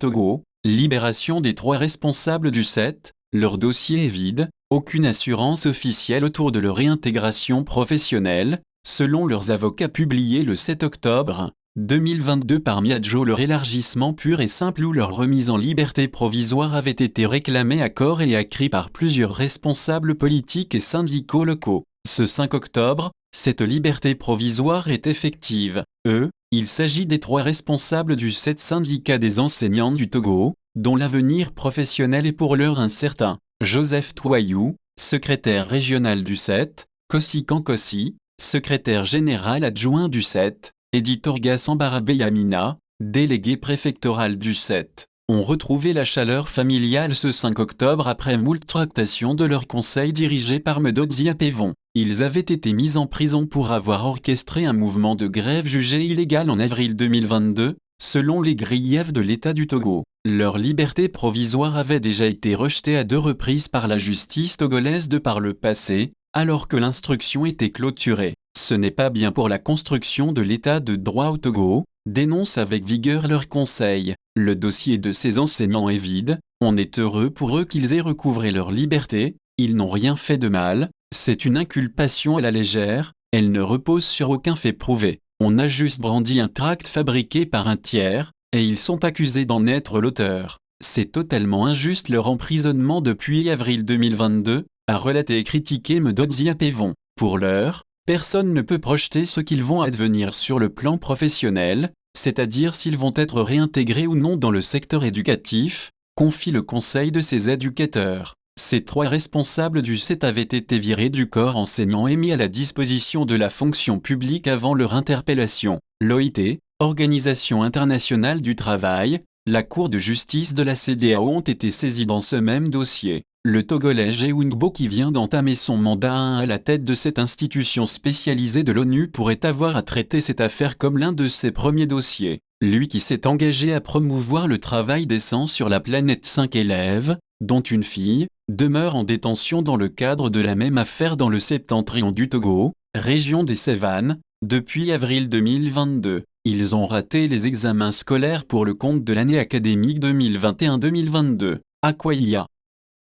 Togo, libération des 3 responsables du 7, leur dossier est vide, aucune assurance officielle autour de leur réintégration professionnelle, selon leurs avocats publiés le 7 octobre 2022 par Miadjo. Leur élargissement pur et simple ou leur remise en liberté provisoire avait été réclamé à corps et à cri par plusieurs responsables politiques et syndicaux locaux. Ce 5 octobre, cette liberté provisoire est effective. Il s'agit des 3 responsables du 7 syndicat des enseignants du Togo, dont l'avenir professionnel est pour l'heure incertain. Joseph Toyou, secrétaire régional du 7, Kossi Kankossi, secrétaire général adjoint du 7, Edith Orga-Sambarabeyamina, délégué préfectoral du 7, ont retrouvé la chaleur familiale ce 5 octobre après moult tractations de leur conseil dirigé par Medodzi Apevon. Ils avaient été mis en prison pour avoir orchestré un mouvement de grève jugé illégal en avril 2022, selon les griefs de l'État du Togo. Leur liberté provisoire avait déjà été rejetée à 2 reprises par la justice togolaise de par le passé, alors que l'instruction était clôturée. Ce n'est pas bien pour la construction de l'état de droit au Togo, dénonce avec vigueur leur conseil. Le dossier de ces enseignants est vide, on est heureux pour eux qu'ils aient recouvré leur liberté, ils n'ont rien fait de mal, c'est une inculpation à la légère, elle ne repose sur aucun fait prouvé. On a juste brandi un tract fabriqué par un tiers, et ils sont accusés d'en être l'auteur. C'est totalement injuste leur emprisonnement depuis avril 2022, a relaté et critiqué Medodzi Apevon. Pour l'heure, personne ne peut projeter ce qu'ils vont advenir sur le plan professionnel, c'est-à-dire s'ils vont être réintégrés ou non dans le secteur éducatif, confie le conseil de ces éducateurs. Ces 3 responsables du 7 avaient été virés du corps enseignant et mis à la disposition de la fonction publique avant leur interpellation. L'OIT, Organisation internationale du travail, la Cour de justice de la CEDEAO ont été saisis dans ce même dossier. Le Togolais Jeungbo, qui vient d'entamer son mandat à la tête de cette institution spécialisée de l'ONU, pourrait avoir à traiter cette affaire comme l'un de ses premiers dossiers. Lui qui s'est engagé à promouvoir le travail décent sur la planète. 5 élèves, dont une fille, demeurent en détention dans le cadre de la même affaire dans le septentrion du Togo, région des Cévennes, depuis avril 2022. Ils ont raté les examens scolaires pour le compte de l'année académique 2021-2022. Akwaïa.